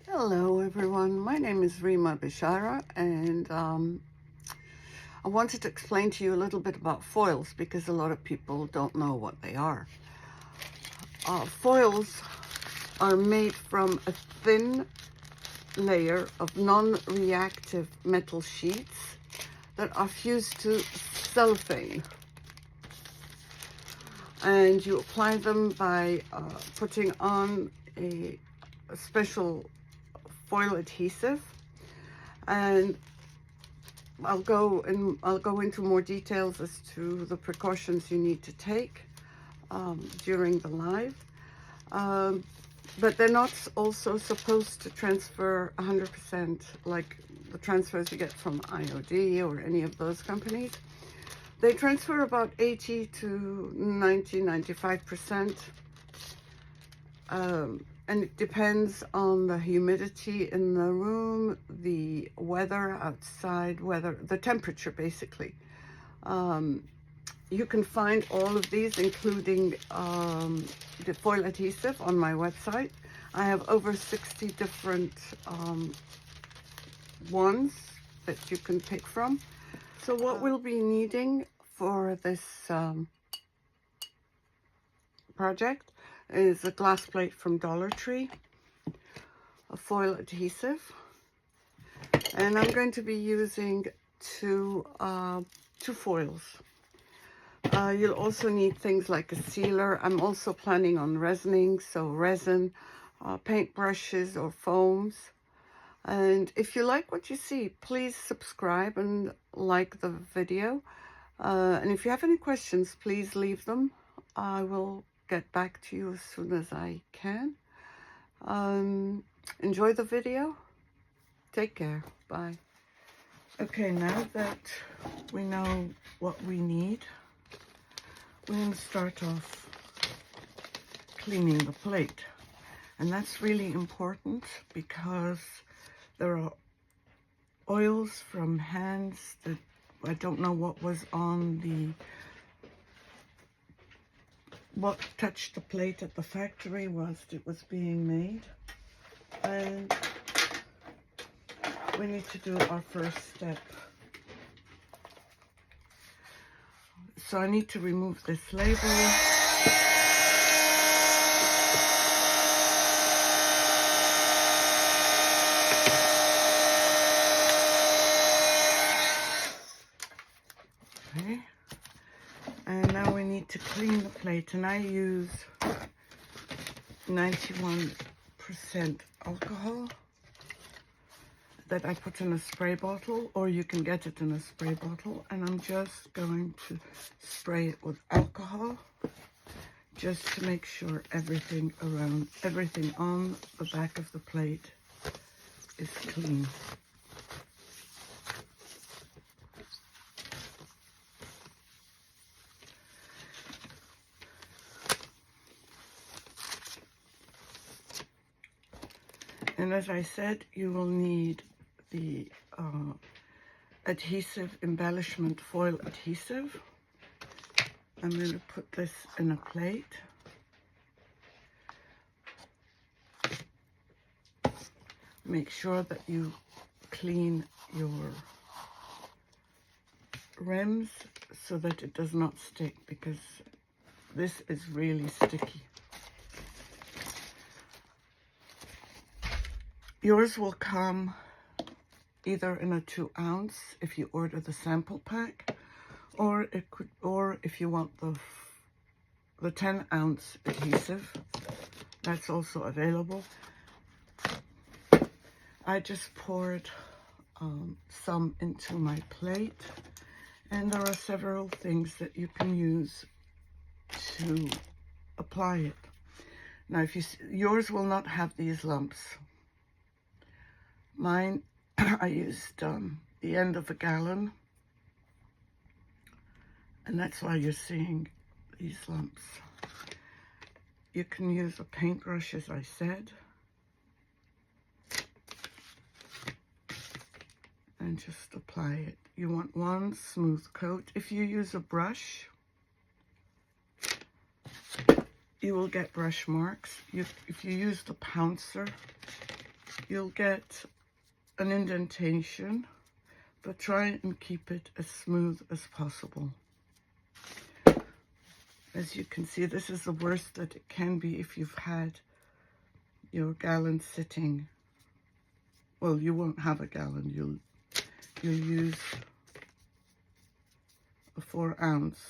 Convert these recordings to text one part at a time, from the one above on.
Hello everyone, my name is Rima Bishara, and I wanted to explain to you a little bit about foils because a lot of people don't know what they are. Foils are made from a thin layer of non-reactive metal sheets that are fused to cellophane, and you apply them by putting on a special foil adhesive, and I'll go into more details as to the precautions you need to take during the live. But they're not also supposed to transfer 100% like the transfers you get from IOD or any of those companies. They transfer about 80 to 95%. And it depends on the humidity in the room, the weather outside, the temperature basically. You can find all of these, including the foil adhesive, on my website. I have over 60 different ones that you can pick from. So what we'll be needing for this project is a glass plate from Dollar Tree, a foil adhesive, and I'm going to be using two foils. You'll also need things like a sealer. I'm also planning on resining, so resin, paint brushes or foams. And if you like what you see, please subscribe and like the video. And if you have any questions, please leave them. I will get back to you as soon as I can. Enjoy the video. Take care. Bye. Okay, now that we know what we need, we're going to start off cleaning the plate. And that's really important because there are oils from hands that I don't know what was on what touched the plate at the factory whilst it was being made. And we need to do our first step. So I need to remove this label. Okay. And now we need to clean the plate, and I use 91% alcohol that I put in a spray bottle, or you can get it in a spray bottle, and I'm just going to spray it with alcohol just to make sure everything on the back of the plate is clean. And as I said, you will need the adhesive embellishment foil adhesive. I'm going to put this in a plate. Make sure that you clean your rims so that it does not stick, because this is really sticky. Yours will come either in a 2-ounce if you order the sample pack, or if you want the 10-ounce adhesive, that's also available. I just poured some into my plate, and there are several things that you can use to apply it. Now, if yours will not have these lumps. Mine, I used the end of a gallon, and that's why you're seeing these lumps. You can use a paintbrush, as I said, and just apply it. You want one smooth coat. If you use a brush, you will get brush marks. If you use the pouncer, you'll get an indentation, but try and keep it as smooth as possible. As you can see, this is the worst that it can be if you've had your gallon sitting. Well, you won't have a gallon. You'll use a 4 ounce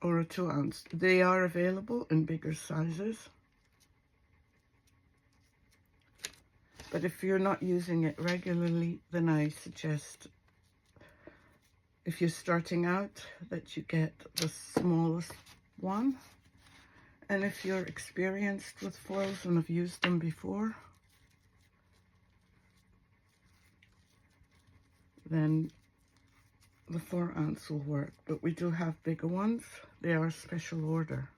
or a 2 ounce. They are available in bigger sizes. But if you're not using it regularly, then I suggest, if you're starting out, that you get the smallest one. And if you're experienced with foils and have used them before, then the 4 ounce will work. But we do have bigger ones. They are special order.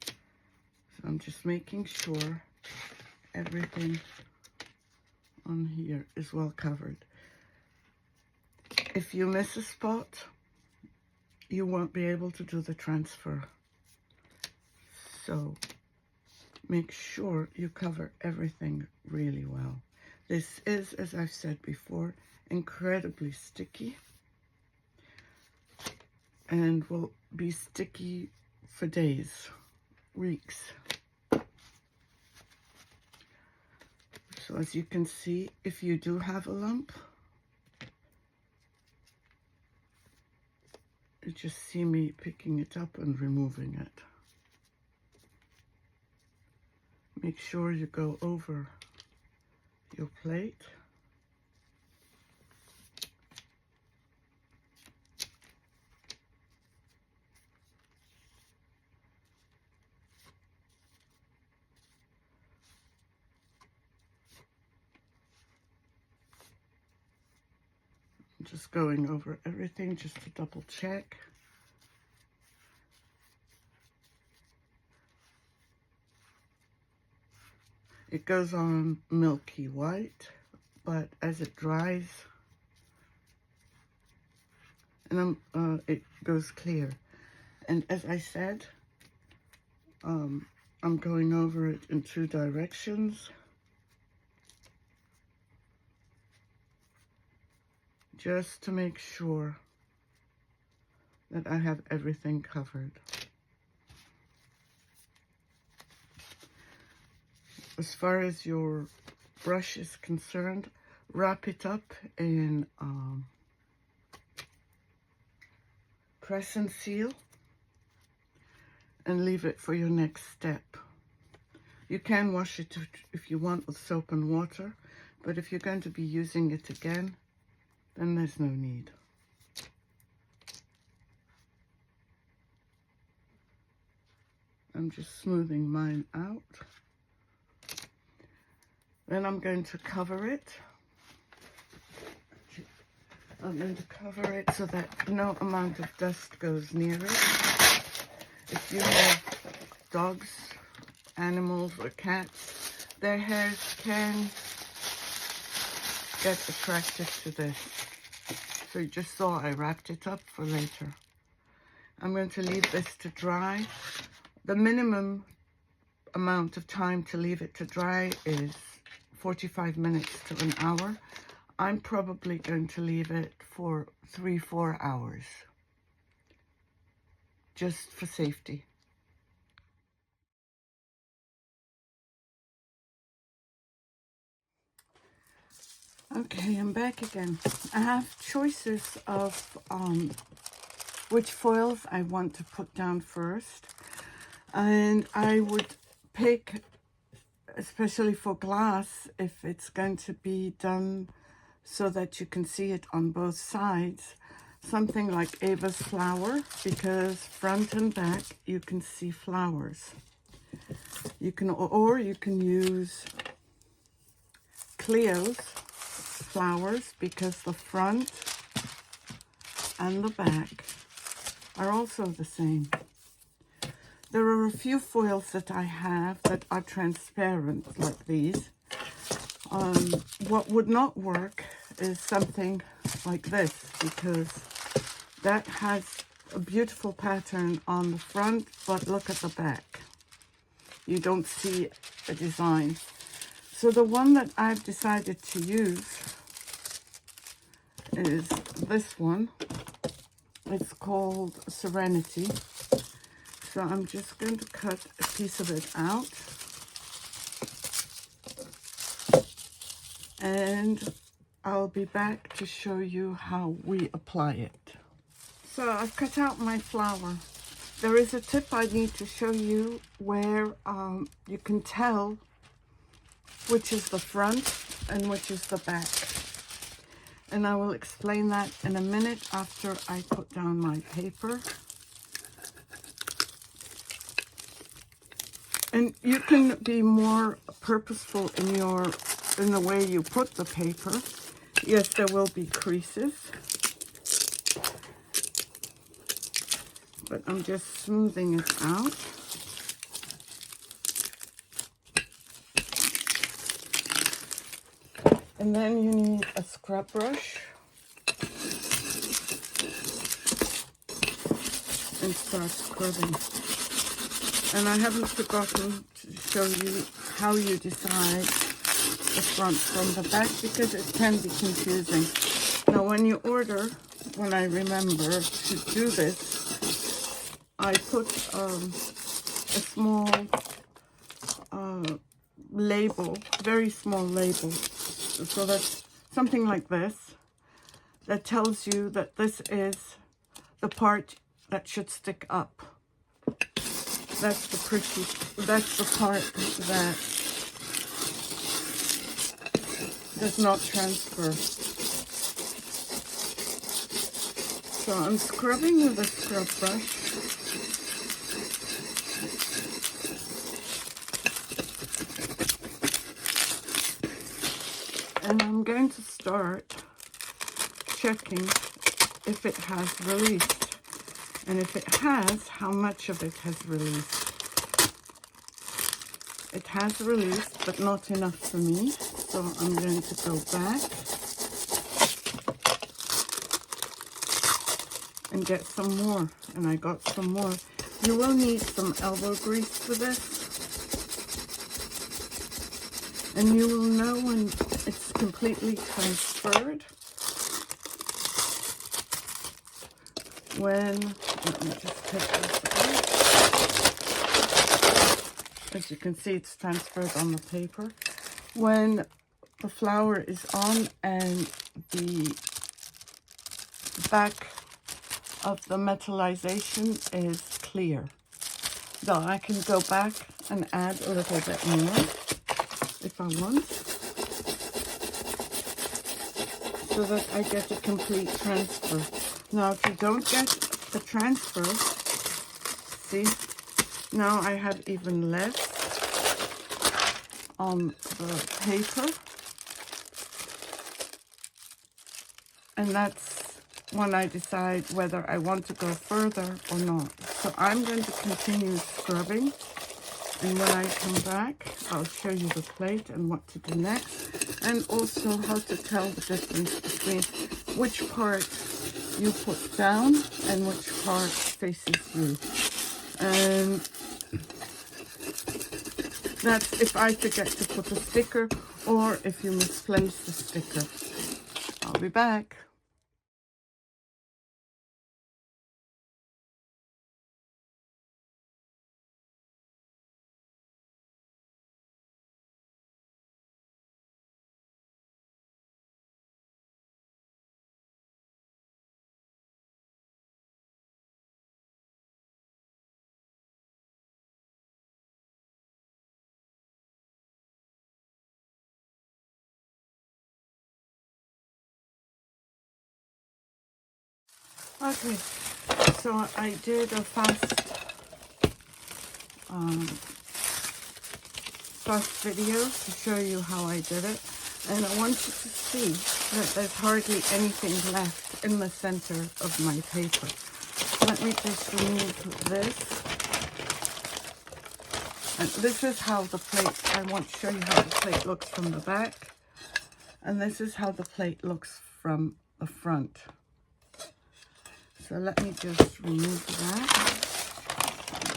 So I'm just making sure everything on here is well covered. If you miss a spot, you won't be able to do the transfer. So make sure you cover everything really well. This is, as I've said before, incredibly sticky and will be sticky for days, weeks. So as you can see, if you do have a lump, you just see me picking it up and removing it. Make sure you go over your plate. I'm just going over everything just to double check. It goes on milky white, but as it dries, and it goes clear. And as I said, I'm going over it in 2 directions, just to make sure that I have everything covered. As far as your brush is concerned, wrap it up in press and seal and leave it for your next step. You can wash it if you want with soap and water, but if you're going to be using it again, then there's no need. I'm just smoothing mine out. Then I'm going to cover it. I'm going to cover it so that no amount of dust goes near it. If you have dogs, animals, or cats, their hairs can get attracted to this. So you just saw I wrapped it up for later. I'm going to leave this to dry. The minimum amount of time to leave it to dry is 45 minutes to an hour. I'm probably going to leave it for 3-4 hours, just for safety. Okay, I'm back again. I have choices of which foils I want to put down first, and I would pick, especially for glass, if it's going to be done so that you can see it on both sides, something like Ava's flower, because front and back you can see flowers. You can, or you can use Cleo's flowers, because the front and the back are also the same. There are a few foils that I have that are transparent, like these. What would not work is something like this, because that has a beautiful pattern on the front, but look at the back. you don't see a design. So the one that I've decided to use is this one. It's called Serenity. So I'm just going to cut a piece of it out. And I'll be back to show you how we apply it. So I've cut out my flower. There is a tip I need to show you where you can tell which is the front and which is the back. And I will explain that in a minute after I put down my paper. And you can be more purposeful in the way you put the paper. Yes, there will be creases, but I'm just smoothing it out. And then you need a scrub brush and start scrubbing. And I haven't forgotten to show you how you decide the front from the back, because it can be confusing. Now when you order, when I remember to do this, I put a small label, very small label. So that's something like this, that tells you that this is the part that should stick up. That's the part that does not transfer. So I'm scrubbing with a scrub brush. And I'm going to start checking if it has released. And if it has, how much of it has released. It has released, but not enough for me. So I'm going to go back and get some more. And I got some more. You will need some elbow grease for this. And you will know when it's completely transferred. Let me just take this out. As you can see, it's transferred on the paper. When the flower is on and the back of the metallization is clear. Though I can go back and add a little bit more if I want, so that I get a complete transfer. Now, if you don't get the transfer, see, now I have even less on the paper. And that's when I decide whether I want to go further or not. So I'm going to continue scrubbing. And when I come back, I'll show you the plate and what to do next. And also how to tell the difference between which part you put down and which part faces you. And that's if I forget to put a sticker or if you misplace the sticker. I'll be back. Okay, so I did a fast video to show you how I did it, and I want you to see that there's hardly anything left in the center of my paper. Let me just remove this, and this is how the plate, I want to show you how the plate looks from the back, and this is how the plate looks from the front. So let me just remove that,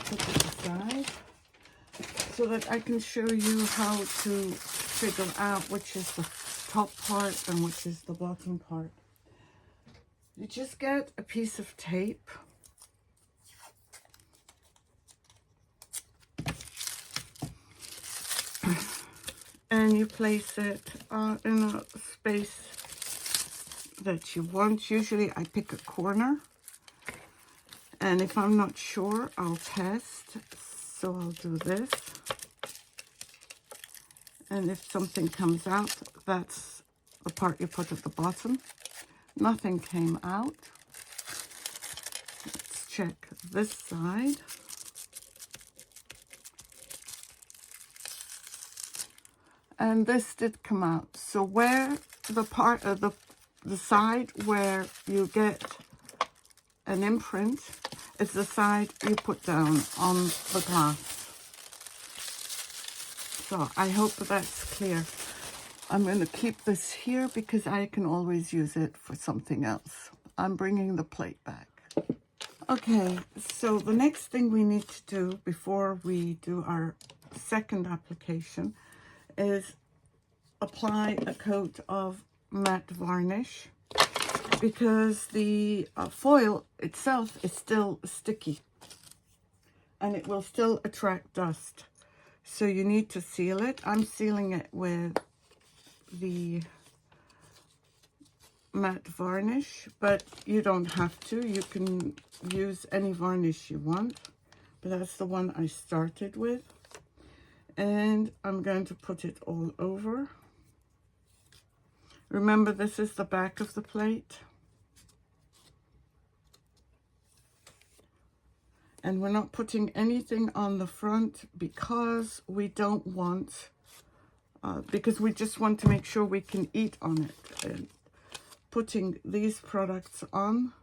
put it aside. so that I can show you how to figure out which is the top part and which is the bottom part. You just get a piece of tape. And you place it in a space that you want. Usually I pick a corner. And if I'm not sure, I'll test. So I'll do this. And if something comes out, that's the part you put at the bottom. Nothing came out. Let's check this side. And this did come out. So where the part of the side where you get an imprint is the side you put down on the glass. So I hope that's clear. I'm going to keep this here because I can always use it for something else. I'm bringing the plate back. Okay, so the next thing we need to do before we do our second application is apply a coat of matte varnish, because the foil itself is still sticky and it will still attract dust. So you need to seal it. I'm sealing it with the matte varnish, but you don't have to. You can use any varnish you want, but that's the one I started with. And I'm going to put it all over. Remember, this is the back of the plate. And we're not putting anything on the front because we don't want, because we just want to make sure we can eat on it. And putting these products on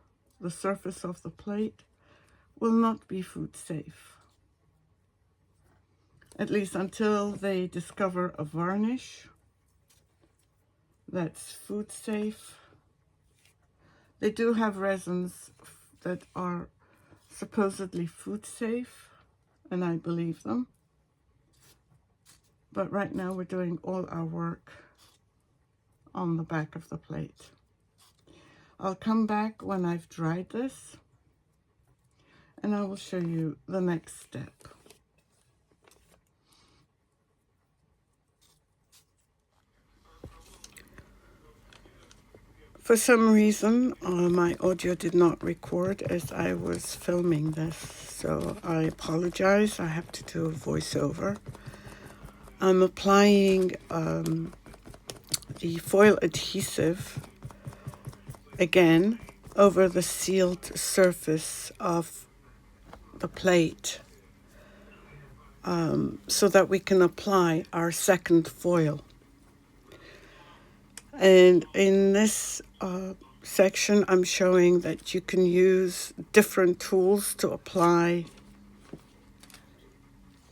the surface of the plate will not be food safe. At least until they discover a varnish that's food safe. They do have resins that are supposedly food safe, and I believe them. But right now we're doing all our work on the back of the plate. I'll come back when I've dried this, and I will show you the next step. For some reason, my audio did not record as I was filming this, so I apologize. I have to do a voiceover. I'm applying the foil adhesive again over the sealed surface of the plate so that we can apply our second foil. And in this section, I'm showing that you can use different tools to apply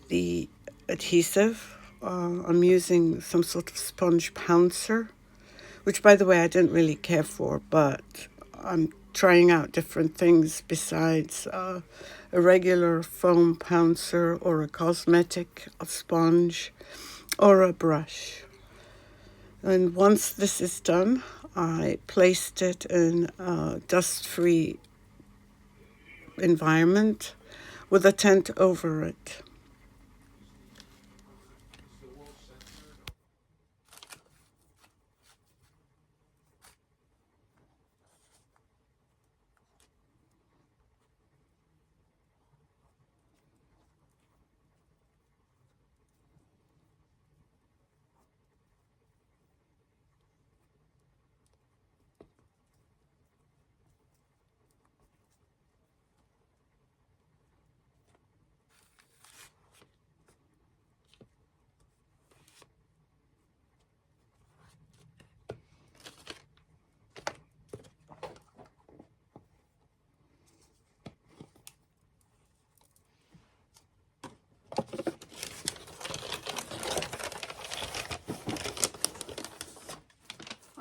the adhesive. I'm using some sort of sponge pouncer, which, by the way, I didn't really care for, but I'm trying out different things besides a regular foam pouncer or a cosmetic sponge or a brush. And once this is done, I placed it in a dust-free environment with a tent over it.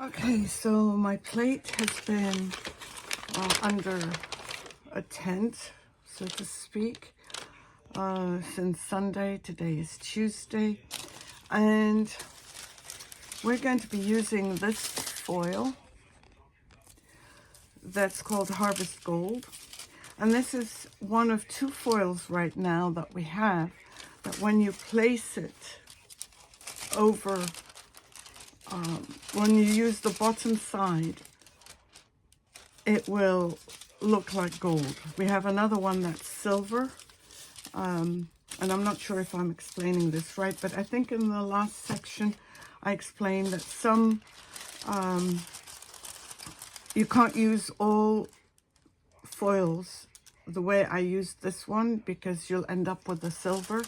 Okay, so my plate has been under a tent, so to speak, since Sunday. Today is Tuesday. And we're going to be using this foil that's called Harvest Gold. And this is one of two foils right now that we have, that when you place it over, when you use the bottom side, it will look like gold. We have another one that's silver, and I'm not sure if I'm explaining this right, but I think in the last section I explained that some, you can't use all foils the way I used this one, because you'll end up with the silver.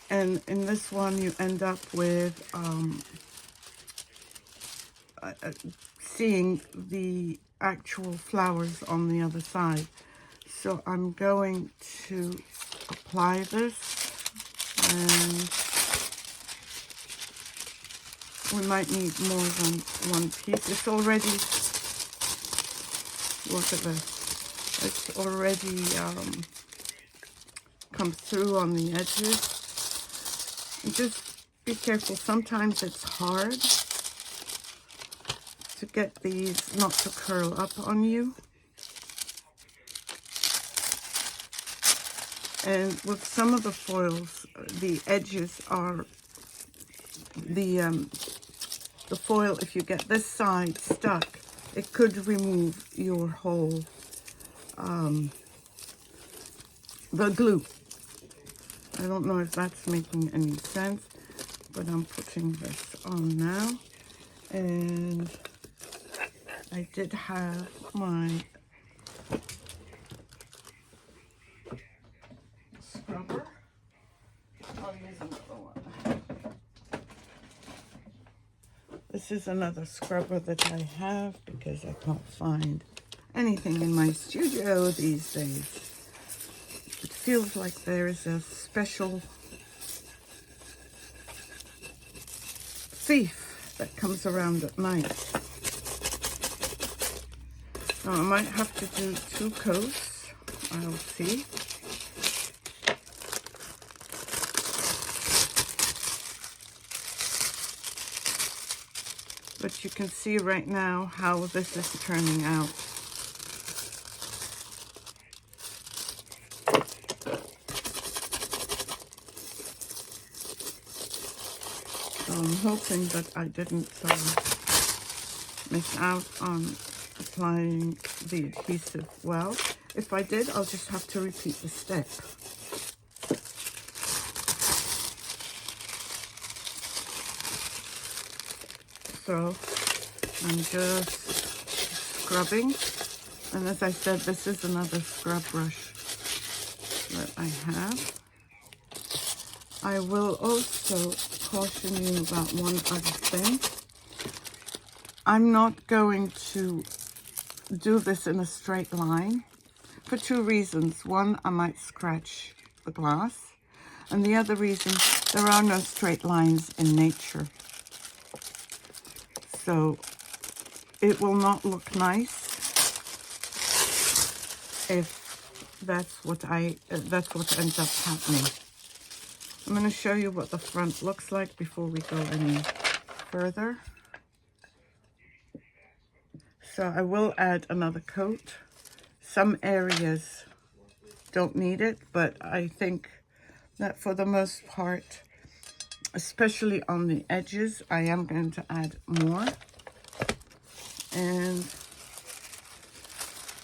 And in this one, you end up with seeing the actual flowers on the other side. So I'm going to apply this, and we might need more than one piece. It's already, look at this, it's already come through on the edges. And just be careful, sometimes it's hard to get these not to curl up on you. And with some of the foils, the edges are, the foil, if you get this side stuck, it could remove your whole, the glue. I don't know if that's making any sense, but I'm putting this on now. And I did have my scrubber. I'll use another one. This is another scrubber that I have because I can't find anything in my studio these days. It feels like there is a special thief that comes around at night. Now I might have to do 2 coats, I'll see. But you can see right now how this is turning out. So I'm hoping that I didn't miss out on applying the adhesive well. If I did, I'll just have to repeat the step. So I'm just scrubbing, and as I said, this is another scrub brush that I have. I will also caution you about one other thing. I'm not going to do this in a straight line for 2 reasons. One, I might scratch the glass, and the other reason, there are no straight lines in nature. So it will not look nice if that's what ends up happening. I'm going to show you what the front looks like before we go any further. So I will add another coat. Some areas don't need it, but I think that for the most part, especially on the edges, I am going to add more. And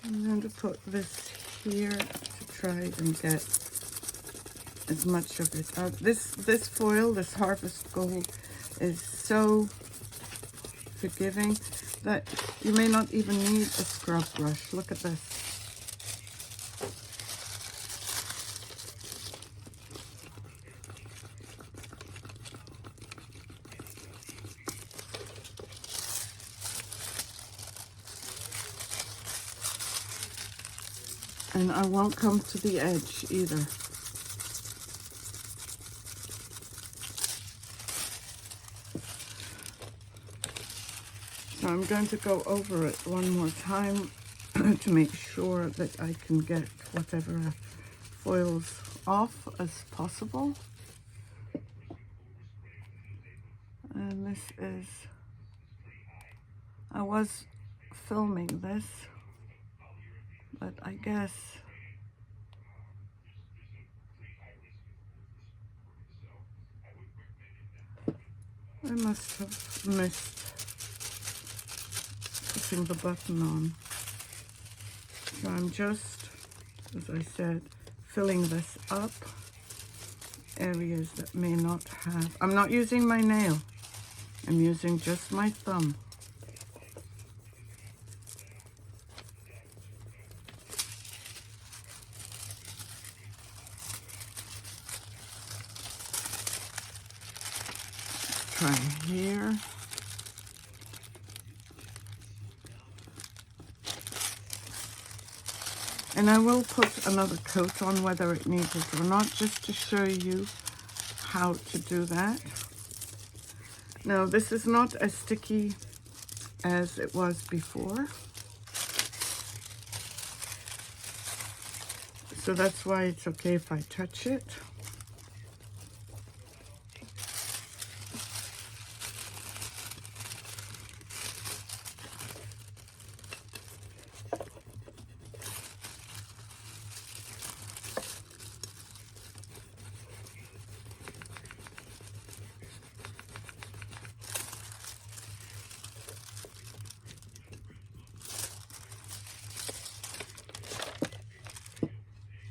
I'm going to put this here to try and get as much of it out. This foil, this Harvest Gold, is so forgiving that you may not even need a scrub brush. Look at this. And I won't come to the edge either. So I'm going to go over it one more time going to make sure that I can get whatever foils off as possible. And this is, I was filming this, but I guess I must have missed putting the button on. So I'm just, as I said, filling this up, areas that may not have, I'm not using my nail, I'm using just my thumb. Try here. And I will put another coat on whether it needs it or not, just to show you how to do that. Now, this is not as sticky as it was before, so that's why it's okay if I touch it.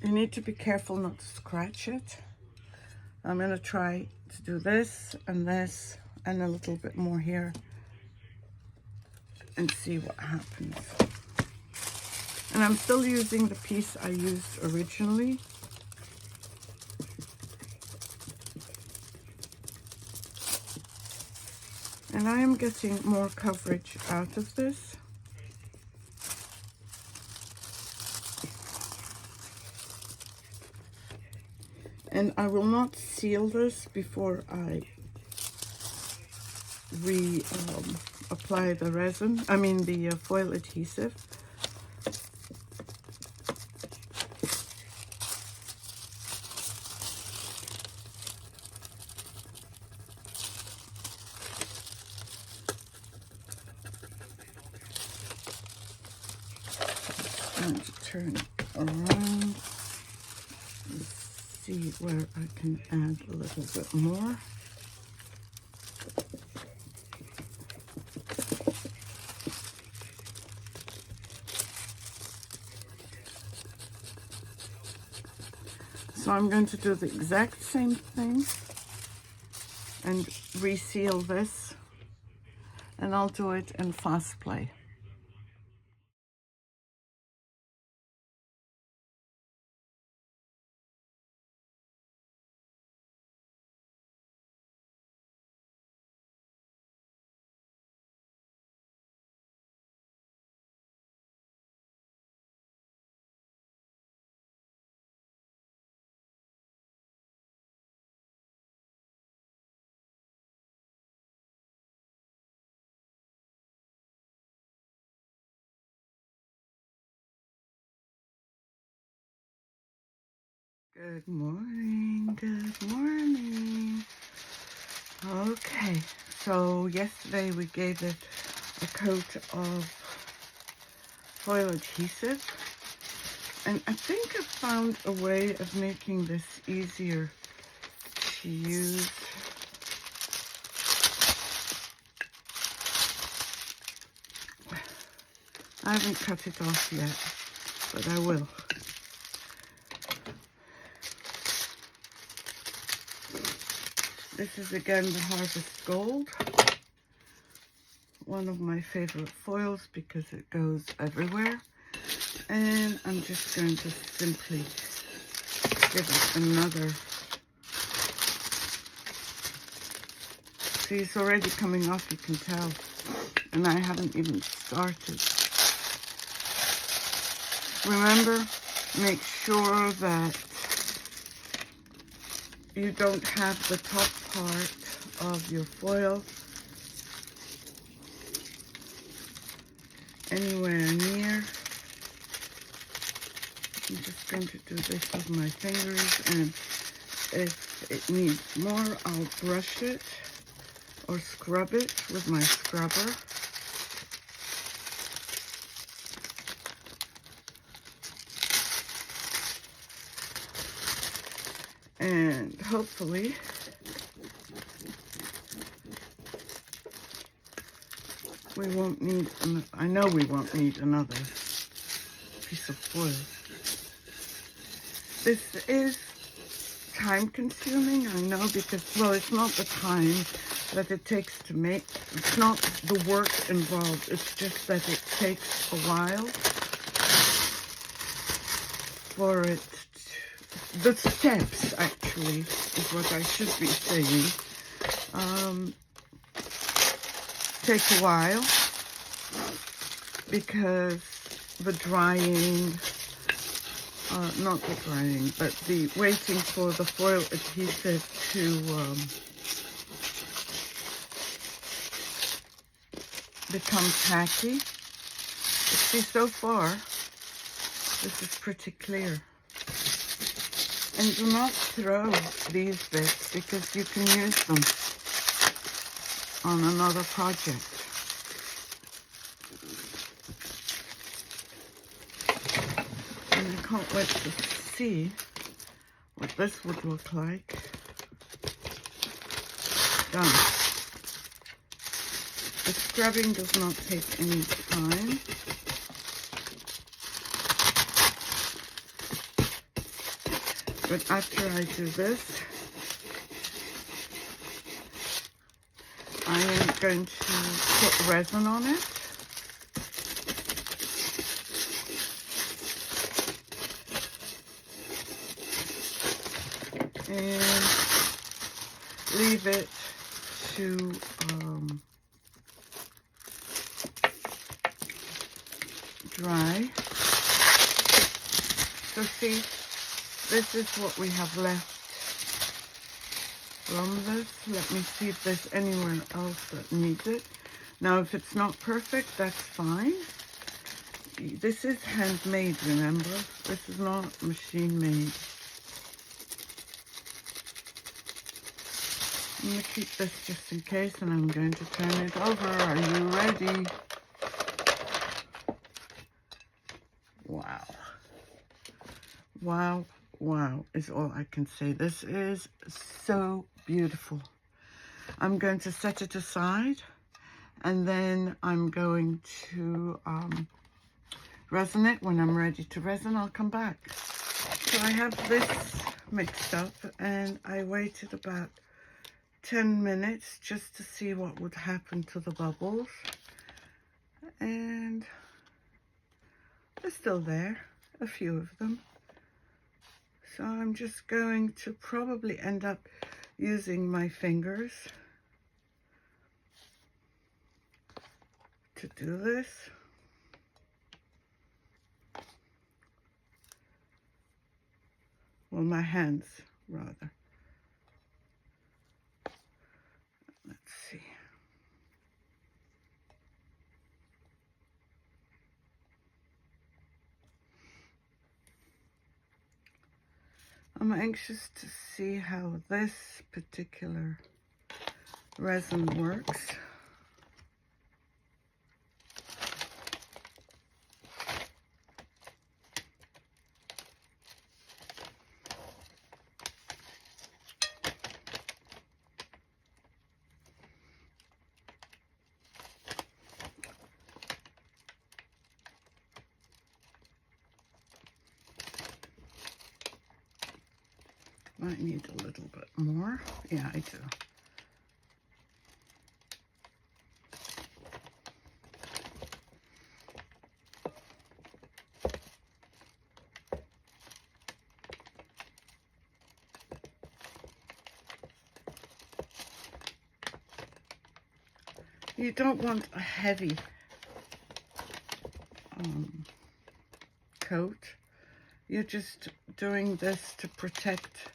You need to be careful not to scratch it. I'm going to try to do this and a little bit more here and see what happens. And I'm still using the piece I used originally. And I am getting more coverage out of this. And I will not seal this before I apply the resin, the foil adhesive. I'm going to turn it around. See where I can add a little bit more. So I'm going to do the exact same thing and reseal this, and I'll do it in fast play. Good morning, good morning. Okay, so yesterday we gave it a coat of foil adhesive, and I think I found a way of making this easier to use. I haven't cut it off yet, but I will. This is again the Harvest Gold, one of my favorite foils because it goes everywhere. And I'm just going to simply give it another. See, it's already coming off, you can tell, and I haven't even started. Remember, make sure that you don't have the top part of your foil anywhere near I'm just going to do this with my fingers, and if it needs more, I'll brush it or scrub it with my scrubber. And hopefully we won't need, I know we won't need another piece of foil. This is time consuming, I know, because, well, it's not the time that it takes to make, it's not the work involved, it's just that it takes a while for it to, the steps actually is what I should be saying, take a while because the drying, not the drying, but the waiting for the foil adhesive to become tacky. But see, so far, this is pretty clear. And do not throw these bits because you can use them on another project. And I can't wait to see what this would look like. Done. The scrubbing does not take any time. But after I do this, I am going to put resin on it. And leave it to dry. So see, this is what we have left from this. Let me see if there's anywhere else that needs it. Now, if it's not perfect, that's fine. This is handmade, remember? This is not machine made. I'm going to keep this just in case, and I'm going to turn it over. Are you ready? Wow. Wow, wow is all I can say. This is so beautiful. I'm going to set it aside, and then I'm going to resin it. When I'm ready to resin, I'll come back. So I have this mixed up, and I waited about 10 minutes just to see what would happen to the bubbles, and they're still there, a few of them. So I'm just going to probably end up using my fingers to do this. Well, my hands rather. Let's see. I'm anxious to see how this particular resin works. Might need a little bit more. Yeah, I do. You don't want a heavy coat. You're just doing this to protect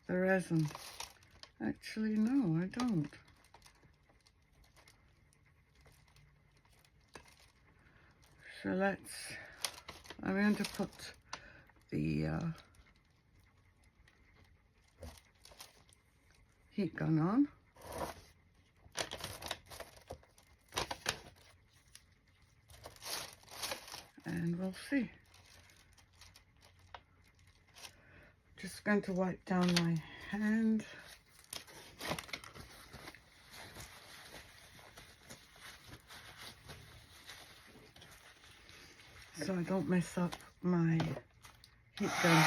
the resin. Actually, no, I don't. So I'm going to put the heat gun on. And we'll see. Just going to wipe down my hand. So I don't mess up my heat gun.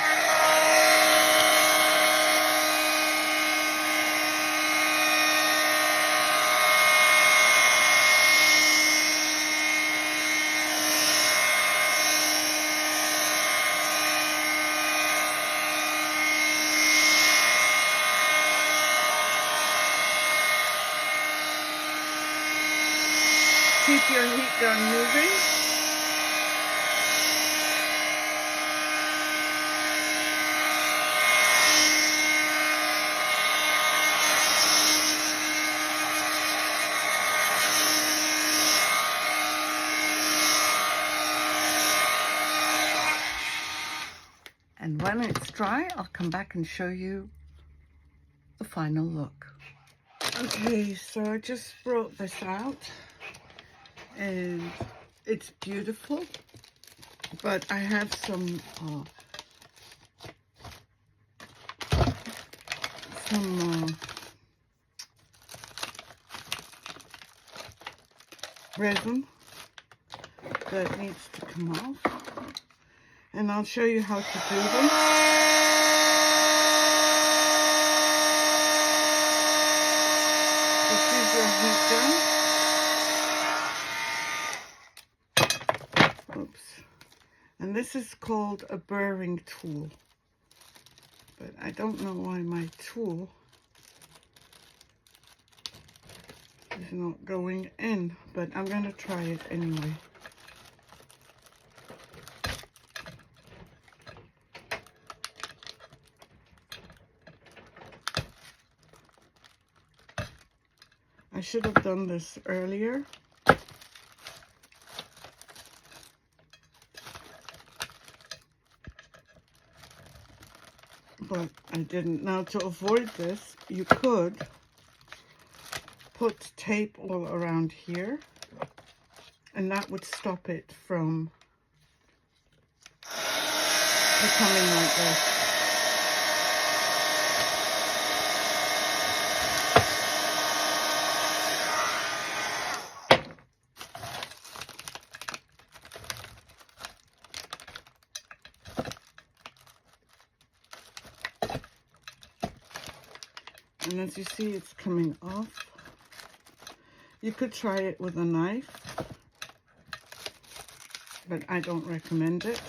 Keep your heat gun moving. And when it's dry, I'll come back and show you the final look. Okay, so I just brought this out. And it's beautiful, but I have some resin that needs to come off, and I'll show you how to do them. This is your heat gun. Oops. And this is called a burring tool, but I don't know why my tool is not going in, but I'm going to try it anyway. I should have done this earlier. But I didn't. Now, to avoid this, you could put tape all around here, and that would stop it from becoming like this. And as you see, it's coming off. You could try it with a knife, but I don't recommend it.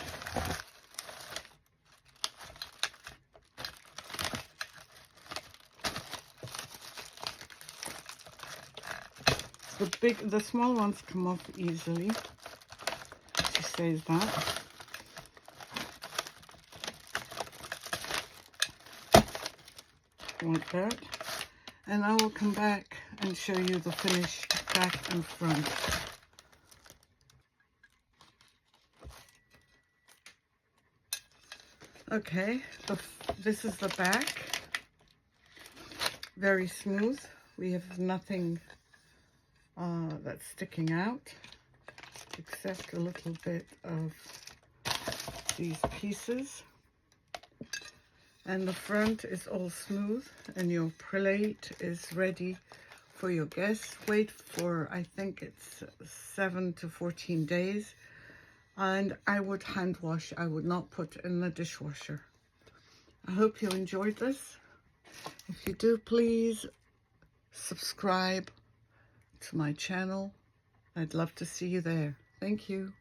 The small ones come off easily. She says that. Like that. And I will come back and show you the finished back and front. Okay, this is the back. Very smooth. We have nothing that's sticking out, except a little bit of these pieces. And the front is all smooth, and your plate is ready for your guests. Wait for, I think it's 7 to 14 days. And I would hand wash. I would not put in the dishwasher. I hope you enjoyed this. If you do, please subscribe to my channel. I'd love to see you there. Thank you.